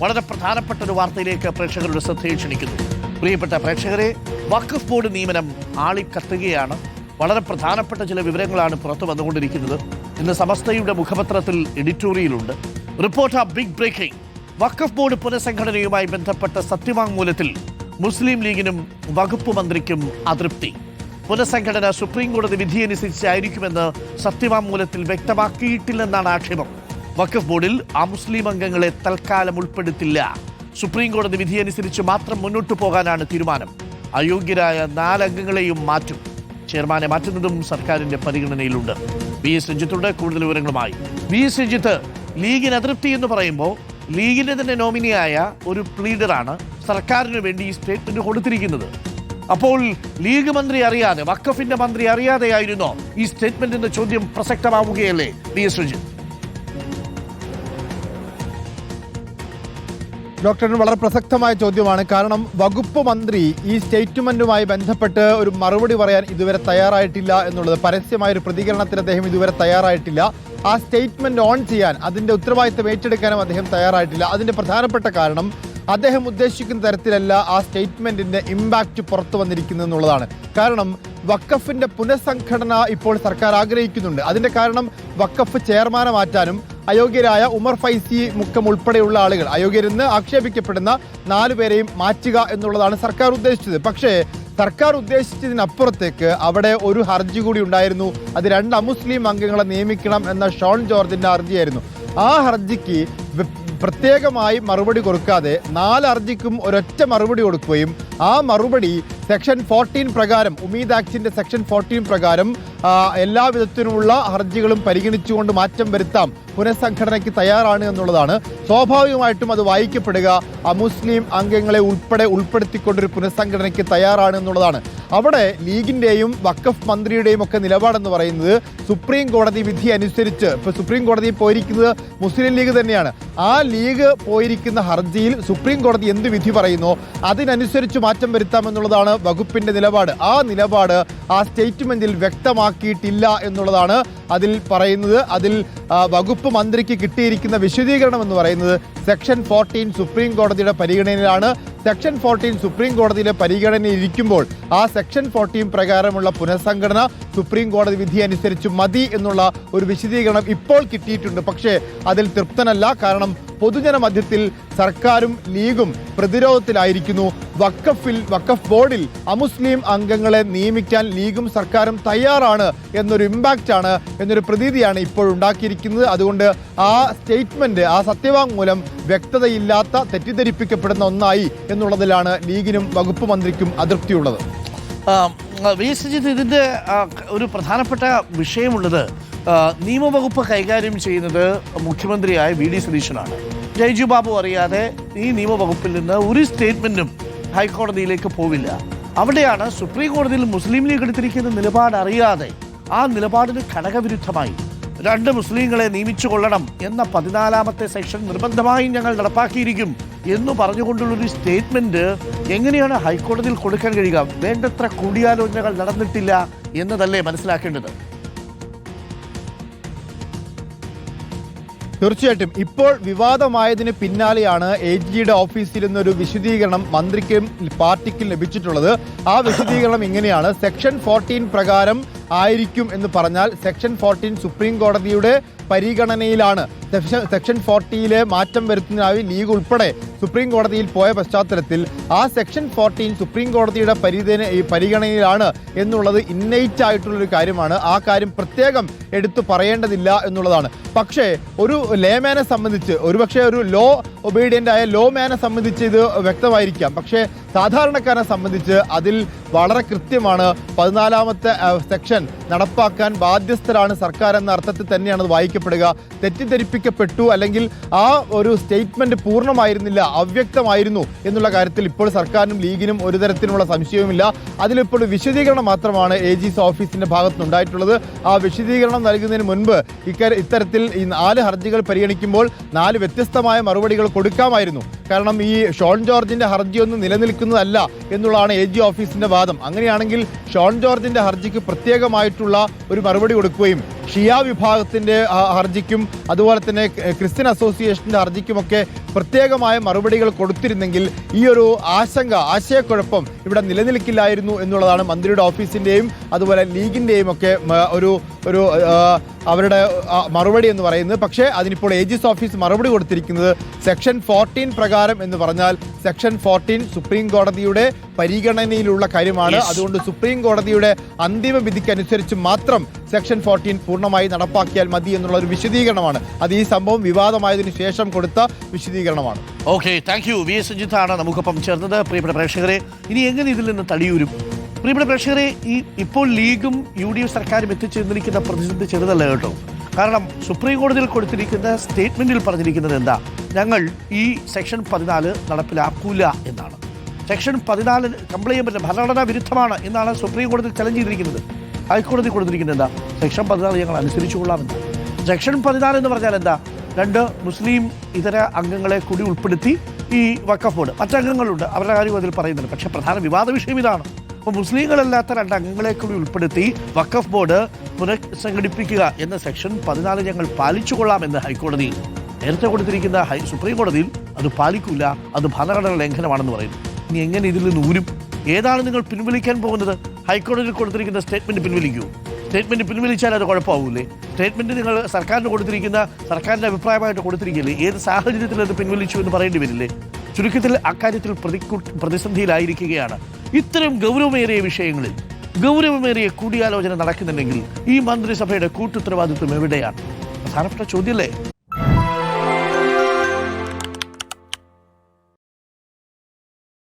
വളരെ പ്രധാനപ്പെട്ട ഒരു വാർത്തയിലേക്ക് പ്രേക്ഷകരുടെ ശ്രദ്ധയെ ക്ഷണിക്കുന്നു. പ്രിയപ്പെട്ട പ്രേക്ഷകരെ, വഖഫ് ബോർഡ് നിയമനം ആളിക്കത്തുകയാണ്. വളരെ പ്രധാനപ്പെട്ട ചില വിവരങ്ങളാണ് പുറത്തു വന്നുകൊണ്ടിരിക്കുന്നത്. ഇന്ന് സമസ്തയുടെ മുഖപത്രത്തിൽ എഡിറ്റോറിയലുണ്ട്. Report big breaking. വഖഫ് ബോർഡ് പുനഃസംഘടനയുമായി ബന്ധപ്പെട്ട സത്യവാങ്മൂലത്തിൽ മുസ്ലിം ലീഗിനും വകുപ്പ് മന്ത്രിക്കും അതൃപ്തി. പുനഃസംഘടന സുപ്രീം കോടതി വിധിയനുസരിച്ചായിരിക്കുമെന്ന് സത്യവാങ്മൂലത്തിൽ വ്യക്തമാക്കിയിട്ടില്ലെന്നാണ് ആക്ഷേപം. വഖഫ് ബോർഡിൽ മുസ്ലിം അംഗങ്ങളെ തൽക്കാലം ഉൾപ്പെടുത്തില്ല. സുപ്രീം കോടതി വിധിയനുസരിച്ച് മാത്രം മുന്നോട്ടു പോകാനാണ് തീരുമാനം. അയോഗ്യരായ 4 അംഗങ്ങളെയും മാറ്റും. ചെയർമാനെ മാറ്റുന്നതും സർക്കാരിന്റെ പരിഗണനയിലുണ്ട്. വി.എസ്. രഞ്ജിത്തുണ്ട് കൂടുതൽ വിവരങ്ങളുമായി. വി.എസ്. രഞ്ജിത്ത്, ലീഗിന് അതൃപ്തി എന്ന് പറയുമ്പോൾ ലീഗിന്റെ തന്നെ നോമിനിയായ ഒരു പ്ലീഡറാണ് സർക്കാരിന് വേണ്ടി ഈ സ്റ്റേറ്റ്മെന്റ് കൊടുത്തിരിക്കുന്നത്. അപ്പോൾ ലീഗ് മന്ത്രി അറിയാതെ, വഖഫിന്റെ മന്ത്രി അറിയാതെയായിരുന്നോ ഈ സ്റ്റേറ്റ്മെന്റ് എന്ന ചോദ്യം പ്രസക്തമാവുകയല്ലേ വി.എസ്. രഞ്ജിത്ത്? ഡോക്ടറിന് വളരെ പ്രസക്തമായ ചോദ്യമാണ്. കാരണം വകുപ്പ് മന്ത്രി ഈ സ്റ്റേറ്റ്മെന്റുമായി ബന്ധപ്പെട്ട് ഒരു മറുപടി പറയാൻ ഇതുവരെ തയ്യാറായിട്ടില്ല എന്നുള്ളത്. പരസ്യമായ ഒരു പ്രതികരണത്തിന് അദ്ദേഹം ഇതുവരെ തയ്യാറായിട്ടില്ല. ആ സ്റ്റേറ്റ്മെന്റ് ഓൺ ചെയ്യാൻ, അതിന്റെ ഉത്തരവാദിത്തം ഏറ്റെടുക്കാനും അദ്ദേഹം തയ്യാറായിട്ടില്ല. അതിന്റെ പ്രധാനപ്പെട്ട കാരണം അദ്ദേഹം ഉദ്ദേശിക്കുന്ന തരത്തിലല്ല ആ സ്റ്റേറ്റ്മെന്റിന്റെ ഇമ്പാക്റ്റ് പുറത്തു വന്നിരിക്കുന്നത് എന്നുള്ളതാണ്. കാരണം വഖഫിന്റെ പുനഃസംഘടന ഇപ്പോൾ സർക്കാർ ആഗ്രഹിക്കുന്നുണ്ട്. അതിന്റെ കാരണം വഖഫ് ചെയർമാനെ മാറ്റാനും അയോഗ്യരായ ഉമർ ഫൈസി മുക്കം ഉൾപ്പെടെയുള്ള ആളുകൾ, അയോഗ്യരെന്ന് ആക്ഷേപിക്കപ്പെടുന്ന 4 പേരെയും മാറ്റുക എന്നുള്ളതാണ് സർക്കാർ ഉദ്ദേശിച്ചത്. പക്ഷേ സർക്കാർ ഉദ്ദേശിച്ചതിനപ്പുറത്തേക്ക് അവിടെ ഒരു ഹർജി കൂടി ഉണ്ടായിരുന്നു. അത് 2 അമുസ്ലിം അംഗങ്ങളെ നിയമിക്കണം എന്ന ഷോൺ ജോർജിന്റെ ഹർജിയായിരുന്നു. ആ ഹർജിക്ക് പ്രത്യേകമായി മറുപടി കൊടുക്കാതെ 4 ഹർജിക്കും ഒരൊറ്റ മറുപടി കൊടുക്കുകയും ആ മറുപടി സെക്ഷൻ 14 പ്രകാരം, ഉമീദ് ആക്ടിന്റെ സെക്ഷൻ 14 പ്രകാരം എല്ലാ വിധത്തിലുമുള്ള ഹർജികളും പരിഗണിച്ചുകൊണ്ട് മാറ്റം വരുത്താം, പുനഃസംഘടനയ്ക്ക് തയ്യാറാണ് എന്നുള്ളതാണ്. സ്വാഭാവികമായിട്ടും അത് വായിക്കപ്പെടുക അമുസ്ലിം അംഗങ്ങളെ ഉൾപ്പെടുത്തിക്കൊണ്ടൊരു പുനഃസംഘടനയ്ക്ക് തയ്യാറാണ് എന്നുള്ളതാണ്. അവിടെ ലീഗിന്റെയും വഖഫ് മന്ത്രിയുടെയും ഒക്കെ നിലപാടെന്ന് പറയുന്നത് സുപ്രീം കോടതി വിധി അനുസരിച്ച്, ഇപ്പൊ സുപ്രീം കോടതിയിൽ പോയിരിക്കുന്നത് മുസ്ലിം ലീഗ് തന്നെയാണ്. ആ ലീഗ് പോയിരിക്കുന്ന ഹർജിയിൽ സുപ്രീം കോടതി എന്ത് വിധി പറയുന്നോ അതിനനുസരിച്ച് മാറ്റം വരുത്താമെന്നുള്ളതാണ് വകുപ്പിന്റെ നിലപാട്. ആ നിലപാട് ആ സ്റ്റേറ്റ്മെന്റിൽ വ്യക്തമാക്കിയിട്ടില്ല എന്നുള്ളതാണ് അതിൽ പറയുന്നത്. അതിൽ വകുപ്പ് മന്ത്രിക്ക് കിട്ടിയിരിക്കുന്ന വിശദീകരണം എന്ന് പറയുന്നത് സെക്ഷൻ 14 സുപ്രീം കോടതിയുടെ പരിഗണനയിലാണ്. സെക്ഷൻ 14 സുപ്രീം കോടതിയിലെ പരിഗണനയിൽ ഇരിക്കുമ്പോൾ ആ സെക്ഷൻ 14 പ്രകാരമുള്ള പുനഃസംഘടന സുപ്രീം കോടതി വിധി അനുസരിച്ച് മതി എന്നുള്ള ഒരു വിശദീകരണം ഇപ്പോൾ കിട്ടിയിട്ടുണ്ട്. പക്ഷേ അതിൽ തൃപ്തനല്ല. കാരണം പൊതുജന മധ്യത്തിൽ സർക്കാരും ലീഗും പ്രതിരോധത്തിലായിരിക്കുന്നു. വഖഫ് ബോർഡിൽ അമുസ്ലിം അംഗങ്ങളെ നിയമിക്കാൻ ലീഗും സർക്കാരും തയ്യാറാണ് എന്നൊരു ഇമ്പാക്റ്റാണ്, എന്നൊരു പ്രതീതിയാണ് ഇപ്പോൾ ഉണ്ടാക്കിയിരിക്കുന്നത്. അതുകൊണ്ട് ആ സ്റ്റേറ്റ്മെന്റ്, ആ സത്യവാങ്മൂലം വ്യക്തതയില്ലാത്ത, തെറ്റിദ്ധരിപ്പിക്കപ്പെടുന്ന ഒന്നായി എന്നുള്ളതിലാണ് ലീഗിനും വകുപ്പ് മന്ത്രിക്കും അതൃപ്തിയുള്ളത്. ഇതിന്റെ ഒരു പ്രധാനപ്പെട്ട വിഷയമുള്ളത് നിയമവകുപ്പ് കൈകാര്യം ചെയ്യുന്നത് മുഖ്യമന്ത്രിയായ വി.ഡി. സതീശനാണ്. ജയ്ജു ബാബു അറിയാതെ ഈ നിയമവകുപ്പിൽ നിന്ന് ഒരു സ്റ്റേറ്റ്മെന്റും ഹൈക്കോടതിയിലേക്ക് പോവില്ല. അവിടെയാണ് സുപ്രീം കോടതിയിൽ മുസ്ലിം ലീഗ് എടുത്തിരിക്കുന്ന നിലപാട് അറിയാതെ, ആ നിലപാടിന് ഘടകവിരുദ്ധമായി 2 മുസ്ലിങ്ങളെ നിയമിച്ചു കൊള്ളണം എന്ന 14ാമത്തെ സെക്ഷൻ നിർബന്ധമായും ഞങ്ങൾ നടപ്പാക്കിയിരിക്കും എന്ന് പറഞ്ഞുകൊണ്ടുള്ളൊരു സ്റ്റേറ്റ്മെന്റ് എങ്ങനെയാണ് ഹൈക്കോടതിയിൽ കൊടുക്കാൻ കഴിയുക? വേണ്ടത്ര കൂടിയാലോചനകൾ നടന്നിട്ടില്ല എന്നതല്ലേ മനസ്സിലാക്കേണ്ടത്? തീർച്ചയായിട്ടും ഇപ്പോൾ വിവാദമായതിന് പിന്നാലെയാണ് AGയുടെ ഓഫീസിൽ നിന്നൊരു വിശദീകരണം മന്ത്രിക്കും പാർട്ടിക്കും ലഭിച്ചിട്ടുള്ളത്. ആ വിശദീകരണം ഇങ്ങനെയാണ്: സെക്ഷൻ 14 പ്രകാരം ആയിരിക്കും എന്ന് പറഞ്ഞാൽ സെക്ഷൻ 14 സുപ്രീം കോടതിയുടെ പരിഗണനയിലാണ്. സെക്ഷൻ 40 മാറ്റം വരുത്തുന്നതിനായി ലീഗ് ഉൾപ്പെടെ സുപ്രീം കോടതിയിൽ പോയ പശ്ചാത്തലത്തിൽ ആ സെക്ഷൻ 14 സുപ്രീം കോടതിയുടെ പരിഗണനയിലാണ് എന്നുള്ളത് ഇന്നേറ്റ് ആയിട്ടുള്ളൊരു കാര്യമാണ്. ആ കാര്യം പ്രത്യേകം എടുത്തു പറയേണ്ടതില്ല എന്നുള്ളതാണ്. പക്ഷേ ഒരു ലേമാനെ സംബന്ധിച്ച്, ഒരുപക്ഷെ ഒരു ലോ ഒബീഡിയൻ്റ് ആയ ലോമാനെ സംബന്ധിച്ച് ഇത് വ്യക്തമായിരിക്കാം. പക്ഷേ സാധാരണക്കാരനെ സംബന്ധിച്ച് അതിൽ വളരെ കൃത്യമാണ്. 14ാമത്തെ സെക്ഷൻ നടപ്പാക്കാൻ ബാധ്യസ്ഥരാണ് സർക്കാർ എന്ന അർത്ഥത്തിൽ തന്നെയാണ് അത് വായിക്കപ്പെടുക. തെറ്റിദ്ധരിപ്പിക്കപ്പെട്ടു, അല്ലെങ്കിൽ ആ ഒരു സ്റ്റേറ്റ്മെന്റ് പൂർണ്ണമായിരുന്നില്ല, അവ്യക്തമായിരുന്നു എന്നുള്ള കാര്യത്തിൽ ഇപ്പോൾ സർക്കാരിനും ലീഗിനും ഒരു തരത്തിലുള്ള സംശയവുമില്ല. അതിലിപ്പോൾ വിശദീകരണം മാത്രമാണ് AG's ഓഫീസിന്റെ ഭാഗത്തുനിന്നുണ്ടായിട്ടുള്ളത്. ആ വിശദീകരണം നൽകുന്നതിന് മുൻപ് ഇത്തരത്തിൽ ഈ 4 ഹർജികൾ പരിഗണിക്കുമ്പോൾ 4 വ്യത്യസ്തമായ മറുപടികൾ കൊടുക്കാമായിരുന്നു. കാരണം ഈ ഷോൺ ജോർജിന്റെ ഹർജിയൊന്നും നിലനിൽക്കുന്നതല്ല എന്നുള്ളതാണ് AG ഓഫീസിന്റെ വാദം. അങ്ങനെയാണെങ്കിൽ ഷോൺ ജോർജിന്റെ ഹർജിക്ക് പ്രത്യേകമായിട്ടുള്ള ഒരു മറുപടി കൊടുക്കുകയും ഷിയ വിഭാഗത്തിന്റെ ഹർജിക്കും അതുപോലെ തന്നെ ക്രിസ്ത്യൻ അസോസിയേഷന്റെ ഹർജിക്കുമൊക്കെ പ്രത്യേകമായ മറുപടികൾ കൊടുത്തിരുന്നെങ്കിൽ ഈ ഒരു ആശയക്കുഴപ്പം ഇവിടെ നിലനിൽക്കില്ലായിരുന്നു എന്നുള്ളതാണ് മന്ത്രിയുടെ ഓഫീസിന്റെയും അതുപോലെ ലീഗിന്റെയും ഒക്കെ ഒരു അവരുടെ മറുപടി എന്ന് പറയുന്നത്. പക്ഷേ അതിനിപ്പോൾ AG's ഓഫീസ് മറുപടി കൊടുത്തിരിക്കുന്നത് സെക്ഷൻ 14 പ്രകാരം എന്ന് പറഞ്ഞാൽ സെക്ഷൻ 14 സുപ്രീം കോടതിയുടെ പരിഗണനയിലുള്ള കാര്യമാണ്. അതുകൊണ്ട് സുപ്രീം കോടതിയുടെ അന്തിമ വിധിക്കനുസരിച്ച് മാത്രം സെക്ഷൻ 14 പൂർണ്ണമായി നടപ്പാക്കിയാൽ മതി എന്നുള്ള ഒരു വിശദീകരണമാണ്. അത് ഈ സംഭവം വിവാദമായതിനു ശേഷം കൊടുത്ത വിശദീകരണമാണ്. Okay, thank you. VS സുജിത്താണ് നമുക്കൊപ്പം ചേർന്നത്. പ്രിയപ്പെട്ട പ്രേക്ഷകരെ, ഇനി എങ്ങനെ ഇതിൽ നിന്ന് തടിയൂരും? പ്രിയപ്പെട്ട പ്രേക്ഷകരെ, ഇപ്പോൾ ലീഗും UDF സർക്കാരും എത്തിച്ചേർന്നിരിക്കുന്ന പ്രതിസന്ധി ചെറുതല്ല കേട്ടോ. കാരണം സുപ്രീം കോടതിയിൽ കൊടുത്തിരിക്കുന്ന സ്റ്റേറ്റ്മെന്റിൽ പറഞ്ഞിരിക്കുന്നത് എന്താ? ഞങ്ങൾ ഈ സെക്ഷൻ 14 നടപ്പിലാക്കൂല എന്നാണ്. സെക്ഷൻ 14 കംപ്ലൈ ചെയ്യാൻ പറ്റില്ല, ഭരണഘടനാ വിരുദ്ധമാണ് എന്നാണ് സുപ്രീം കോടതിയിൽ ചലഞ്ച് ചെയ്തിരിക്കുന്നത്. ഹൈക്കോടതി കൊടുത്തിരിക്കുന്നത് എന്താ? സെക്ഷൻ 14 ഞങ്ങൾ അനുസരിച്ചു കൊള്ളാമെന്ന്. സെക്ഷൻ 14 എന്ന് പറഞ്ഞാൽ എന്താ? 2 മുസ്ലിം ഇതര അംഗങ്ങളെ കൂടി ഉൾപ്പെടുത്തി ഈ വഖഫ് ബോർഡ്, മറ്റംഗങ്ങളുണ്ട്, അവരുടെ കാര്യം അതിൽ പറയുന്നുണ്ട്. പക്ഷേ പ്രധാന വിവാദ വിഷയം ഇതാണ്. അപ്പോൾ മുസ്ലിങ്ങളല്ലാത്ത 2 അംഗങ്ങളെ കൂടി ഉൾപ്പെടുത്തി വഖഫ് ബോർഡ് പുനഃസംഘടിപ്പിക്കുക എന്ന സെക്ഷൻ 14 ഞങ്ങൾ പാലിച്ചുകൊള്ളാമെന്ന് ഹൈക്കോടതി നേരത്തെ കൊടുത്തിരിക്കുന്ന സുപ്രീം കോടതിയിൽ അത് പാലിക്കൂല, അത് ഭരണഘടനാ ലംഘനമാണെന്ന് പറയുന്നു. ഇനി എങ്ങനെ ഇതിൽ നിന്ന് ഊരും? ഏതാണ് നിങ്ങൾ പിൻവലിക്കാൻ പോകുന്നത്? ഹൈക്കോടതിയിൽ കൊടുത്തിരിക്കുന്ന സ്റ്റേറ്റ്മെന്റ് പിൻവലിക്കൂ. സ്റ്റേറ്റ്മെന്റ് പിൻവലിച്ചാൽ അത് കുഴപ്പമാവൂലേ? സ്റ്റേറ്റ്മെന്റ് നിങ്ങൾ സർക്കാരിന് കൊടുത്തിരിക്കുന്ന സർക്കാരിന്റെ അഭിപ്രായമായിട്ട് കൊടുത്തിരിക്കില്ലേ? ഏത് സാഹചര്യത്തിൽ അത് പിൻവലിച്ചു എന്ന് പറയേണ്ടി വരില്ലേ? ചുരുക്കത്തിൽ അക്കാര്യത്തിൽ പ്രതിസന്ധിയിലായിരിക്കുകയാണ്. ഇത്തരം ഗൗരവമേറിയ വിഷയങ്ങളിൽ ഗൗരവമേറിയ കൂടിയാലോചന നടക്കുന്നുണ്ടെങ്കിൽ ഈ മന്ത്രിസഭയുടെ കൂട്ടുത്തരവാദിത്വം എവിടെയാണ്? പ്രധാനപ്പെട്ട ചോദ്യമല്ലേ?